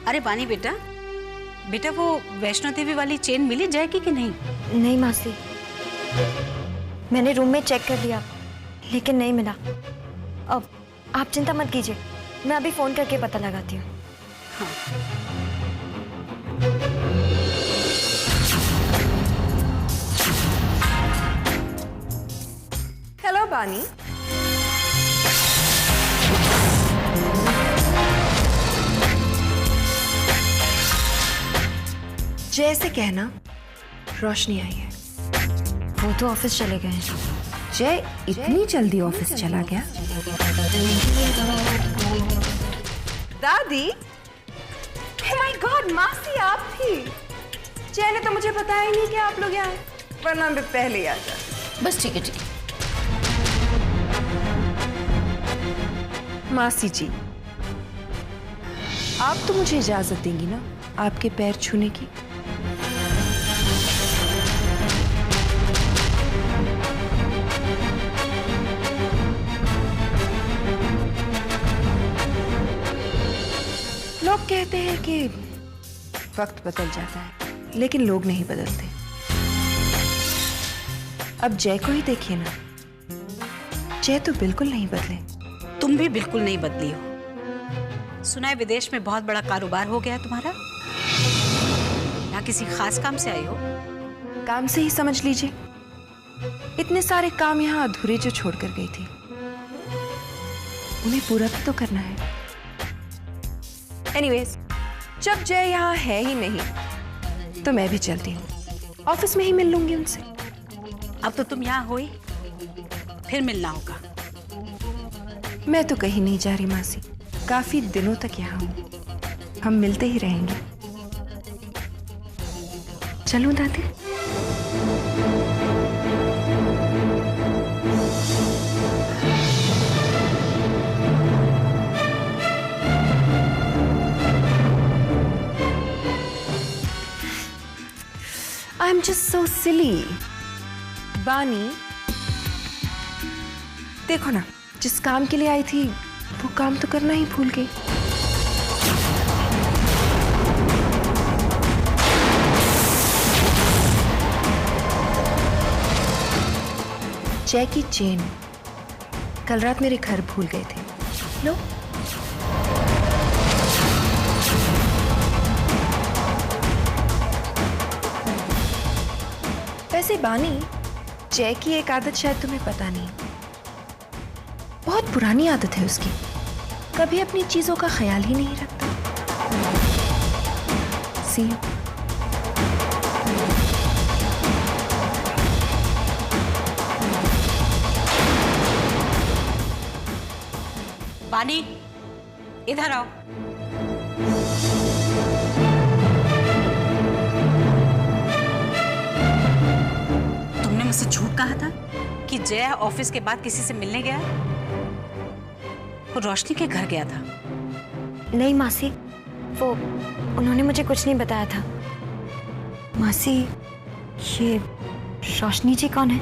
अरे बानी बेटा, बेटा वो वैष्णो देवी वाली चेन मिली जय की कि नहीं? नहीं मासी, मैंने रूम में चेक कर लिया लेकिन नहीं मिला। अब आप चिंता मत कीजिए, मैं अभी फोन करके पता लगाती हूँ। हाँ। हेलो बानी। जैसे कहना रोशनी आई है। वो तो ऑफिस चले गए हैं। जय इतनी जल्दी ऑफिस चला गया? दादी, हे माय गॉड, मासी आप थी। जय ने तो मुझे बताया ही नहीं कि आप लोग यहाँ हैं, वरना मैं पहले ही आ जाती। बस ठीक है ठीक है। मासी जी, आप तो मुझे इजाजत देंगी ना आपके पैर छूने की? लोग कहते हैं कि वक्त बदल जाता है, लेकिन लोग नहीं बदलते। अब जय को ही देखिए ना, जय तो बिल्कुल नहीं बदले। तुम भी बिल्कुल नहीं बदली हो। सुना है विदेश में बहुत बड़ा कारोबार हो गया तुम्हारा। यहाँ किसी खास काम से आई हो? काम से ही समझ लीजिए। इतने सारे काम यहाँ अधूरे जो छोड़कर गई थी, उन्हें पूरा भी तो करना है। एनीवेज, जब जय यहाँ है ही नहीं तो मैं भी चलती हूँ। ऑफिस में ही मिल लूंगी उनसे। अब तो तुम यहाँ हो ही, फिर मिलना होगा। मैं तो कहीं नहीं जा रही मासी, काफी दिनों तक यहाँ हूँ। हम मिलते ही रहेंगे। चलूं दादी? I'm just so silly. बानी, देखो ना, जिस काम के लिए आई थी वो काम तो करना ही भूल गई। जय की चेन कल रात मेरे घर भूल गए थे। लो, वैसे बानी, जय की एक आदत शायद तुम्हें पता नहीं, बहुत पुरानी आदत है उसकी। कभी अपनी चीजों का ख्याल ही नहीं रखता। सी यू। बानी, इधर आओ। तुमने मुझसे झूठ कहा था कि जय ऑफिस के बाद किसी से मिलने गया। वो रोशनी के घर गया था। नहीं मासी, वो उन्होंने मुझे कुछ नहीं बताया था। मासी, ये रोशनी जी कौन है?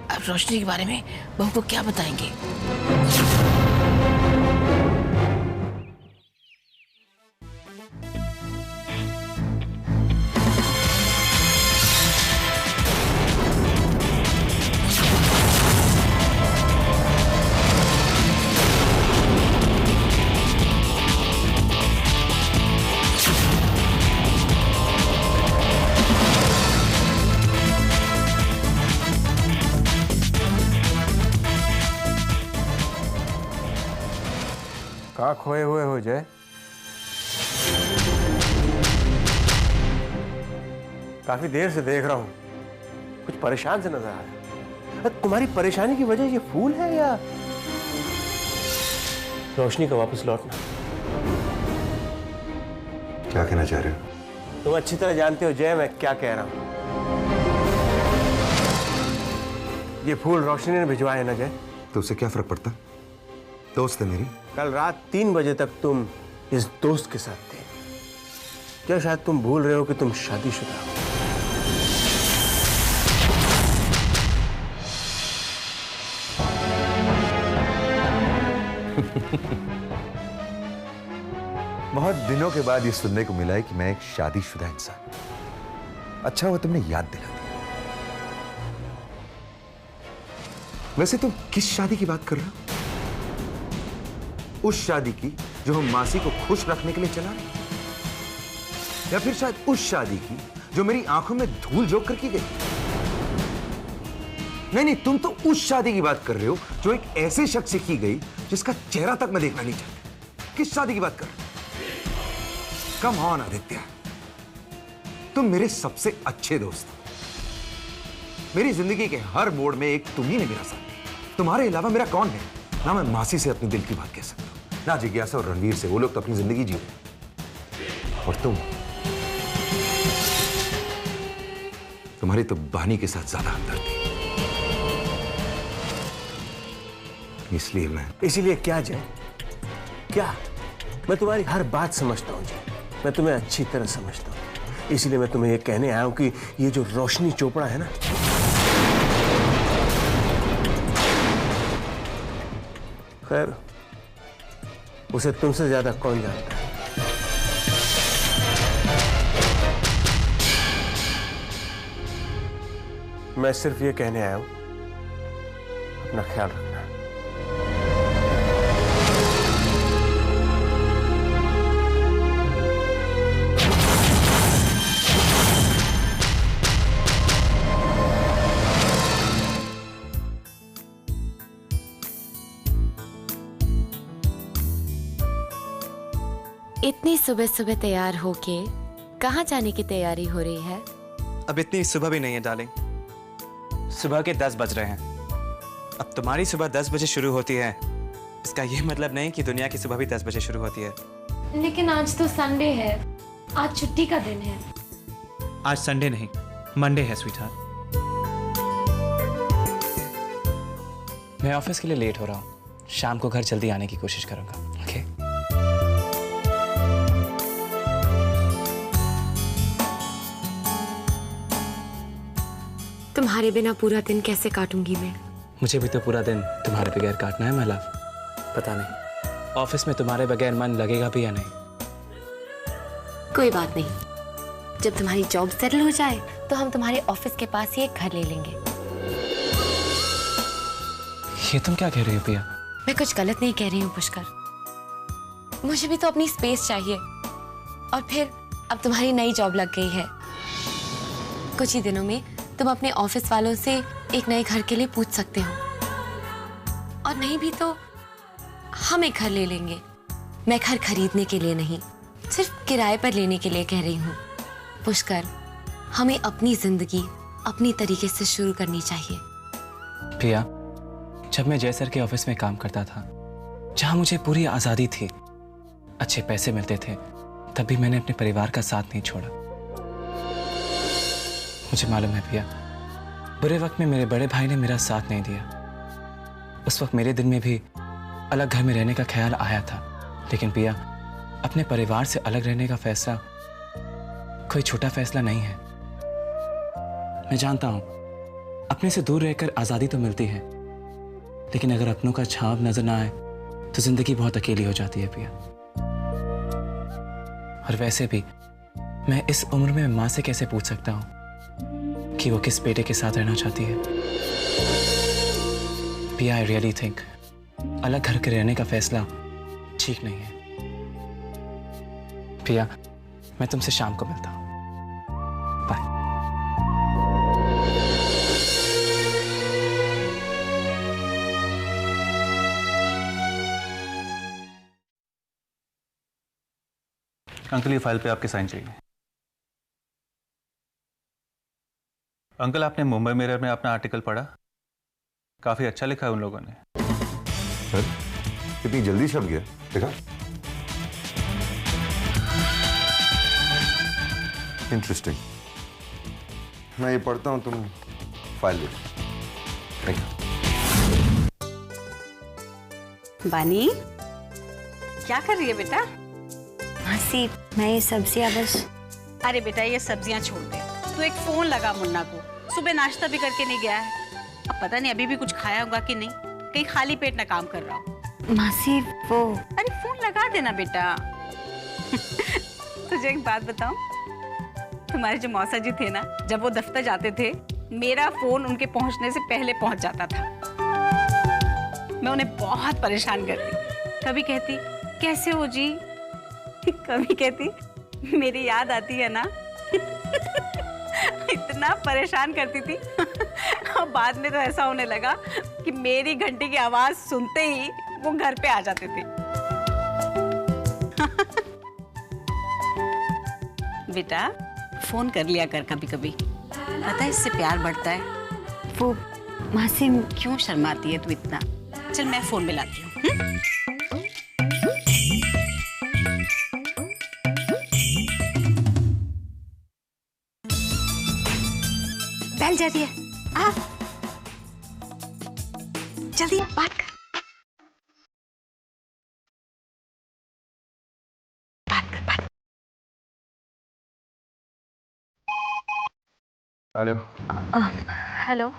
अब रोशनी के बारे में बहू को क्या बताएंगे? कहाँ खोए हुए हो जय? काफी देर से देख रहा हूँ, कुछ परेशान से नजर आ रहा है। तुम्हारी परेशानी की वजह ये फूल है या रोशनी का वापस लौटना? क्या कहना चाह रहे हो? तुम अच्छी तरह जानते हो जय मैं क्या कह रहा हूँ। ये फूल रोशनी ने भिजवाए ना जय? तो उससे क्या फर्क पड़ता? दोस्त है मेरी। कल रात 3 बजे तक तुम इस दोस्त के साथ थे। क्या शायद तुम भूल रहे हो कि तुम शादीशुदा हो? बहुत दिनों के बाद ये सुनने को मिला है कि मैं एक शादीशुदा इंसान हूं। अच्छा हुआ तुमने याद दिला दिया। वैसे तुम किस शादी की बात कर रहे हो? उस शादी की जो हम मासी को खुश रखने के लिए चला रहे, या फिर शायद उस शादी की जो मेरी आंखों में धूल झोंक कर की गई? नहीं, तुम तो उस शादी की बात कर रहे हो जो एक ऐसे शख्स से की गई जिसका चेहरा तक मैं देखना नहीं चाहता। किस शादी की बात कर रहे हो? कम ऑन आदित्य, तुम मेरे सबसे अच्छे दोस्त हो। मेरी जिंदगी के हर मोड़ में एक तुम ही ने मेरा साथ दिया। तुम्हारे अलावा मेरा कौन है? ना मैं मासी से अपने दिल की बात कह सकता हूं, ना जिज्ञासा और रणवीर से। वो लोग तो अपनी जिंदगी जी रहे। और तुम्हारी तो बानी के साथ ज्यादा हमदर्दी। इसीलिए क्या जय, क्या? मैं तुम्हारी हर बात समझता हूं जय, मैं तुम्हें अच्छी तरह समझता हूं। इसीलिए मैं तुम्हें ये कहने आया हूं कि ये जो रोशनी चोपड़ा है ना, खैर उसे तुमसे ज्यादा कौन जानता है। मैं सिर्फ ये कहने आया हूं, अपना ख्याल रखना। इतनी सुबह सुबह तैयार होके कहाँ जाने की तैयारी हो रही है? अब इतनी सुबह भी नहीं है डार्लिंग, सुबह के 10 बज रहे हैं। अब तुम्हारी सुबह 10 बजे शुरू होती है, इसका ये मतलब नहीं कि दुनिया की सुबह भी 10 बजे शुरू होती है। लेकिन आज तो संडे है, आज छुट्टी का दिन है। आज संडे नहीं, मंडे है स्वीटहार्ट। मैं ऑफिस के लिए लेट हो रहा हूँ, शाम को घर जल्दी आने की कोशिश करूंगा। ओके? तुम्हारे बिना पूरा दिन कैसे काटूंगी मैं? मुझे भी तो पूरा दिन तुम्हारे बगैर काटना है माला। पता नहीं ऑफिस में तुम्हारे बगैर मन लगेगा भी या नहीं। कोई बात नहीं, जब तुम्हारी जॉब सेटल हो जाए तो हम तुम्हारे ऑफिस के पास ही एक घर ले लेंगे। ये तुम क्या कह रही हो पिया? मैं कुछ गलत नहीं कह रही हूँ पुष्कर, मुझे भी तो अपनी स्पेस चाहिए। और फिर अब तुम्हारी नई जॉब लग गई है, कुछ ही दिनों में तुम अपने ऑफिस वालों से एक नए घर के लिए पूछ सकते हो, और नहीं भी तो हम एक घर ले लेंगे। मैं घर खरीदने के लिए नहीं, सिर्फ किराए पर लेने के लिए कह रही हूँ। पुष्कर, हमें अपनी जिंदगी अपनी तरीके से शुरू करनी चाहिए। पिया, जब मैं जय सर के ऑफिस में काम करता था, जहां मुझे पूरी आजादी थी, अच्छे पैसे मिलते थे, तब भी मैंने अपने परिवार का साथ नहीं छोड़ा। मुझे मालूम है पिया, बुरे वक्त में मेरे बड़े भाई ने मेरा साथ नहीं दिया। उस वक्त मेरे दिल में भी अलग घर में रहने का ख्याल आया था। लेकिन पिया, अपने परिवार से अलग रहने का फैसला कोई छोटा फैसला नहीं है। मैं जानता हूं अपने से दूर रहकर आजादी तो मिलती है, लेकिन अगर अपनों का छांव नजर ना आए तो जिंदगी बहुत अकेली हो जाती है पिया। और वैसे भी मैं इस उम्र में मां से कैसे पूछ सकता हूं कि वो किस बेटे के साथ रहना चाहती है। पिया, आई रियली थिंक अलग घर के रहने का फैसला ठीक नहीं है। पिया, मैं तुमसे शाम को मिलता हूं। बाय। अंकल, ये फाइल पे आपके साइन चाहिए। अंकल, आपने मुंबई मिरर में अपना आर्टिकल पढ़ा? काफी अच्छा लिखा है उन लोगों ने। सर, कितनी जल्दी छप गया, देखा? इंटरेस्टिंग। मैं ये पढ़ता हूं, तुम फाइल लो। Thank you. बानी, क्या कर रही है बेटा? मासी, मैं ये सब्जियां बस। अरे बेटा, ये सब्जियां छोड़ दे, तू एक फोन लगा मुन्ना को। सुबह नाश्ता भी करके नहीं गया है, अब पता नहीं अभी भी कुछ खाया होगा कि नहीं, कहीं खाली पेट ना काम कर रहा हो। मासी वो अरे फोन लगा देना बेटा। तुझे एक बात बताऊं, तुम्हारे जो मौसा जी थे ना, जब वो दफ्तर जाते थे मेरा फोन उनके पहुंचने से पहले पहुंच जाता था। मैं उन्हें बहुत परेशान करती, कभी कहती कैसे हो जी, कभी कहती मेरी याद आती है ना। इतना परेशान करती थी। और बाद में तो ऐसा होने लगा कि मेरी घंटी की आवाज सुनते ही वो घर पे आ जाते थे। बेटा फोन कर लिया कर कभी कभी, पता है इससे प्यार बढ़ता है। वो मासी क्यों शर्माती है तू इतना? चल मैं फोन मिलाती हूँ। बेल जा रही है, आ जल्दी बात कर। हेलो। हेलो,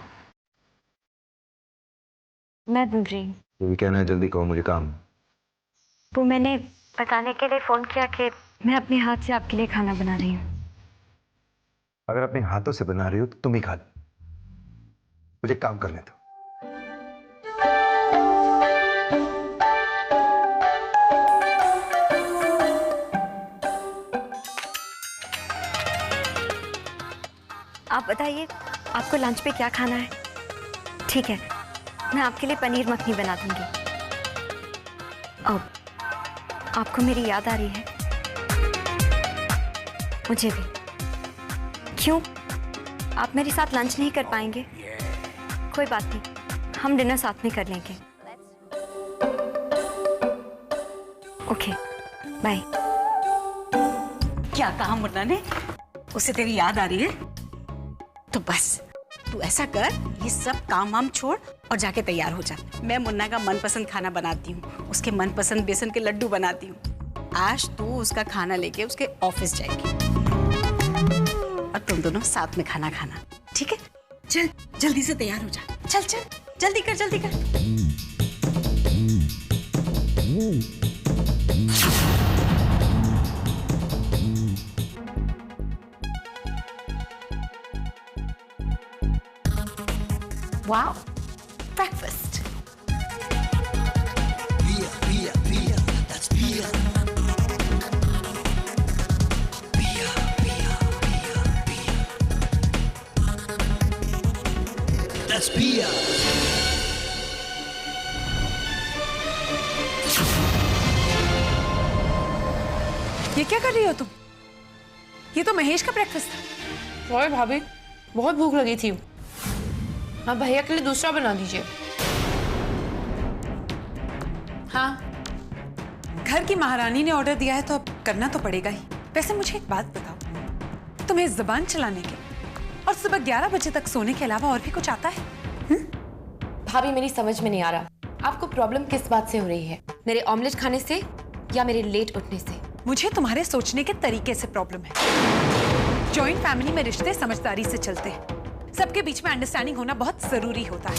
मैं बोल रही हूँ। जो भी कहना है जल्दी कहो, मुझे काम। वो मैंने बताने के लिए फोन किया कि मैं अपने हाथ से आपके लिए खाना बना रही हूँ। अगर अपने हाथों से बना रही हो तो तुम ही खा लो, मुझे काम करने दो। आप बताइए आपको लंच पे क्या खाना है? ठीक है, मैं आपके लिए पनीर मखनी बना दूंगी। अब आपको मेरी याद आ रही है? मुझे भी। क्यों, आप मेरे साथ लंच नहीं कर पाएंगे? कोई बात नहीं, हम डिनर साथ में कर लेंगे। Okay, bye. क्या कहा मुन्ना ने? उसे तेरी याद आ रही है? तो बस तू ऐसा कर, ये सब काम वाम छोड़ और जाके तैयार हो जा। मैं मुन्ना का मनपसंद खाना बनाती हूँ, उसके मनपसंद बेसन के लड्डू बनाती हूँ। आज तू उसका खाना लेके उसके ऑफिस जाएगी और तुम दोनों साथ में खाना खाना, ठीक है? चल जल्दी से तैयार हो जा, चल चल जल्दी कर जल्दी कर। Wow, breakfast. That's Pia. ये क्या कर रही हो तुम? ये तो महेश का ब्रेकफास्ट था। ओए भाभी, बहुत भूख लगी थी। हाँ, भैया के लिए दूसरा बना दीजिए। हाँ, घर की महारानी ने ऑर्डर दिया है तो अब करना तो पड़ेगा ही। वैसे मुझे एक बात बताओ, तुम्हें जुबान चलाने के और सुबह 11 बजे तक सोने के अलावा और भी कुछ आता है? भाभी मेरी समझ में नहीं आ रहा, आपको प्रॉब्लम किस बात से हो रही है? मेरे ऑमलेट खाने से या मेरे लेट उठने से? मुझे तुम्हारे सोचने के तरीके से प्रॉब्लम है। जॉइंट फैमिली में रिश्ते समझदारी से चलते हैं, सबके बीच में अंडरस्टैंडिंग होना बहुत जरूरी होता है।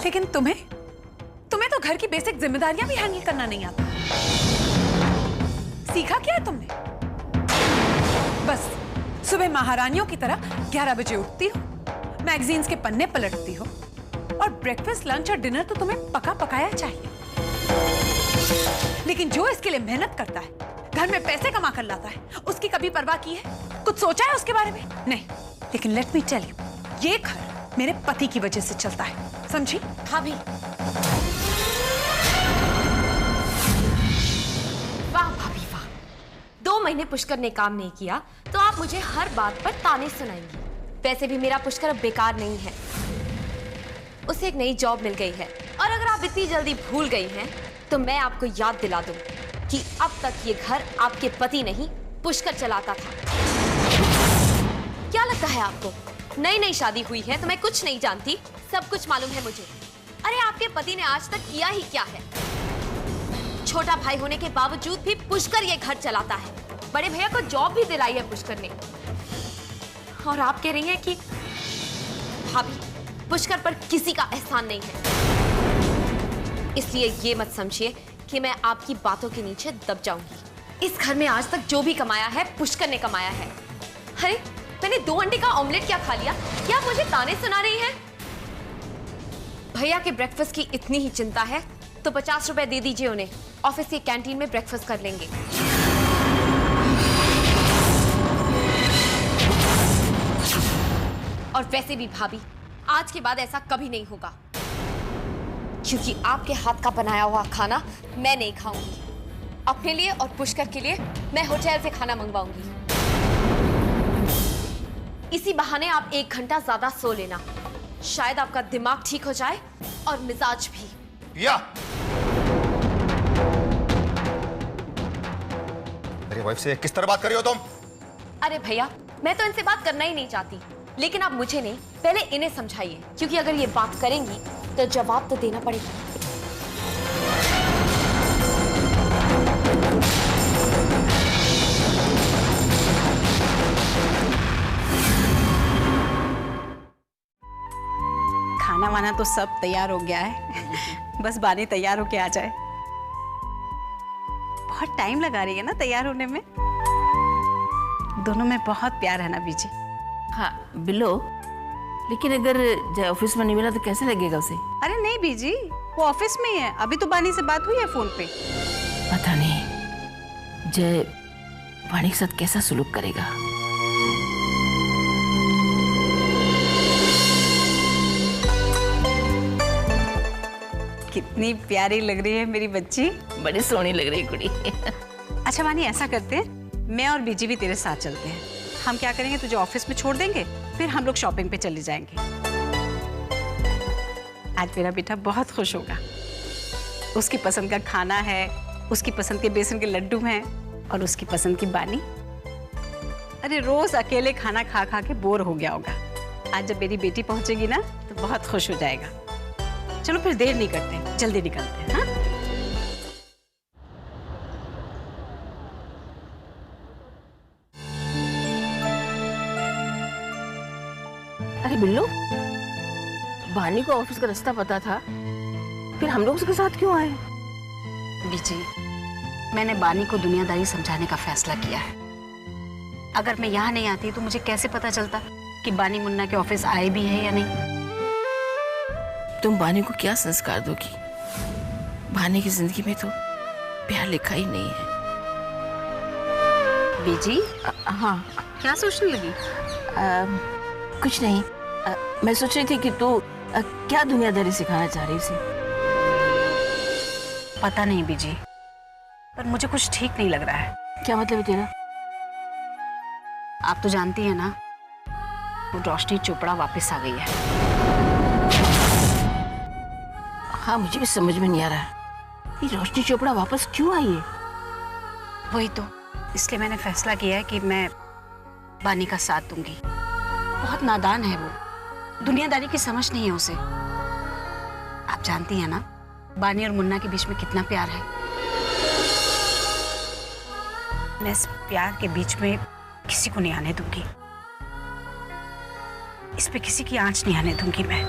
लेकिन तुम्हें तो घर की बेसिक जिम्मेदारियां भी हैंडल करना नहीं आता। सीखा क्या है तुमने? बस सुबह महारानियों की तरह 11 बजे उठती हो, मैगजीन्स के पन्ने पलटती हो और ब्रेकफास्ट, लंच और डिनर तो तुम्हें पका पकाया चाहिए। लेकिन जो इसके लिए मेहनत करता है, घर में पैसे कमा कर लाता है, उसकी कभी परवाह की है? कुछ सोचा है उसके बारे में? नहीं। लेकिन लेट मी टेल यू, ये घर मेरे पति की वजह से चलता है, समझी? भाभी, वाह भाभी वाह, 2 महीने पुष्कर ने काम नहीं किया तो आप मुझे हर बात पर ताने सुनाएंगी। वैसे भी मेरा पुष्कर अब बेकार नहीं है, उसे एक नई जॉब मिल गई है। और अगर आप इतनी जल्दी भूल गई हैं तो मैं आपको याद दिला दूं कि अब तक ये घर आपके पति नहीं पुष्कर चलाता था। क्या लगता है आपको नई नई शादी हुई है तो मैं कुछ नहीं जानती? सब कुछ मालूम है मुझे। अरे आपके पति ने आज तक किया ही क्या है? छोटा भाई होने के बावजूद भी पुष्कर ये घर चलाता है। बड़े भैया को जॉब भी दिलाई है पुष्कर ने। और आप कह रही हैं कि भाभी पुष्कर पर किसी का एहसान नहीं है। इसलिए ये मत समझिए कि मैं आपकी बातों के नीचे दब जाऊंगी। इस घर में आज तक जो भी कमाया है पुष्कर ने कमाया है। अरे मैंने 2 अंडे का ऑमलेट क्या खा लिया? क्या आप मुझे ताने सुना रही हैं? भैया के ब्रेकफास्ट की इतनी ही चिंता है तो 50 रुपए दे दीजिए उन्हें, ऑफिस की कैंटीन में ब्रेकफास्ट कर लेंगे। और वैसे भी भाभी, आज के बाद ऐसा कभी नहीं होगा, क्योंकि आपके हाथ का बनाया हुआ खाना मैं नहीं खाऊंगी। अपने लिए और पुष्कर के लिए मैं होटल से खाना मंगवाऊंगी। इसी बहाने आप 1 घंटा ज्यादा सो लेना, शायद आपका दिमाग ठीक हो जाए और मिजाज भी। या मेरी वाइफ से किस तरह बात कर रही हो तुम? अरे भैया, मैं तो इनसे बात करना ही नहीं चाहती, लेकिन आप मुझे नहीं, पहले इन्हें समझाइए, क्योंकि अगर ये बात करेंगी तो जवाब तो देना पड़ेगा। खाना वाना तो सब तैयार हो गया है, बस बानी तैयार होके आ जाए। बहुत टाइम लगा रही है ना तैयार होने में। दोनों में बहुत प्यार है ना बीजी। हाँ बिल्लो, लेकिन अगर जय ऑफिस में नहीं मिला तो कैसे लगेगा उसे? अरे नहीं बीजी, वो ऑफिस में ही है। अभी तो बानी से बात हुई है फोन पे। पता नहीं जय वाणी के साथ कैसा सुलूक करेगा। कितनी प्यारी लग रही है मेरी बच्ची। बड़ी सोहनी लग रही कुड़ी। अच्छा वानी, ऐसा करते हैं, मैं और बीजी भी तेरे साथ चलते हैं। हम क्या करेंगे, तुझे ऑफिस में छोड़ देंगे, फिर हम लोग शॉपिंग पे चले जाएंगे। आज मेरा बेटा बहुत खुश होगा। उसकी पसंद का खाना है, उसकी पसंद के बेसन के लड्डू हैं और उसकी पसंद की बानी। अरे रोज अकेले खाना खा खा के बोर हो गया होगा। आज जब मेरी बेटी पहुंचेगी ना तो बहुत खुश हो जाएगा। चलो फिर देर नहीं करते, जल्दी निकलते हैं। हाँ? अरे बिल्लू, वाणी को ऑफिस का रास्ता पता था, फिर हम लोग उसके साथ क्यों आए? बीजी, मैंने बानी को दुनियादारी समझाने का फैसला किया है। अगर मैं यहाँ नहीं आती तो मुझे कैसे पता चलता कि बानी मुन्ना के ऑफिस आए भी है या नहीं। तुम वाणी को क्या संस्कार दोगी? वाणी की जिंदगी में तो प्यार लिखा ही नहीं है। बीजी, हाँ क्या सोचने लगी? कुछ नहीं, मैं सोच रही थी कि तू क्या दुनियादारी सिखाना चाह रही थी। पता नहीं बीजी, पर मुझे कुछ ठीक नहीं लग रहा है। क्या मतलब है तेरा? आप तो जानती है ना, वो रोशनी चोपड़ा वापस आ गई है। हाँ, मुझे भी समझ में नहीं आ रहा ये रोशनी चोपड़ा वापस क्यों आई है। वही तो, इसलिए मैंने फैसला किया है कि मैं बानी का साथ दूंगी। बहुत नादान है वो, दुनियादारी की समझ नहीं है उसे। आप जानती हैं ना, बानी और मुन्ना के बीच में कितना प्यार है। मैं इस प्यार के बीच में किसी को नहीं आने दूंगी। इस पे किसी की आंच नहीं आने दूंगी मैं।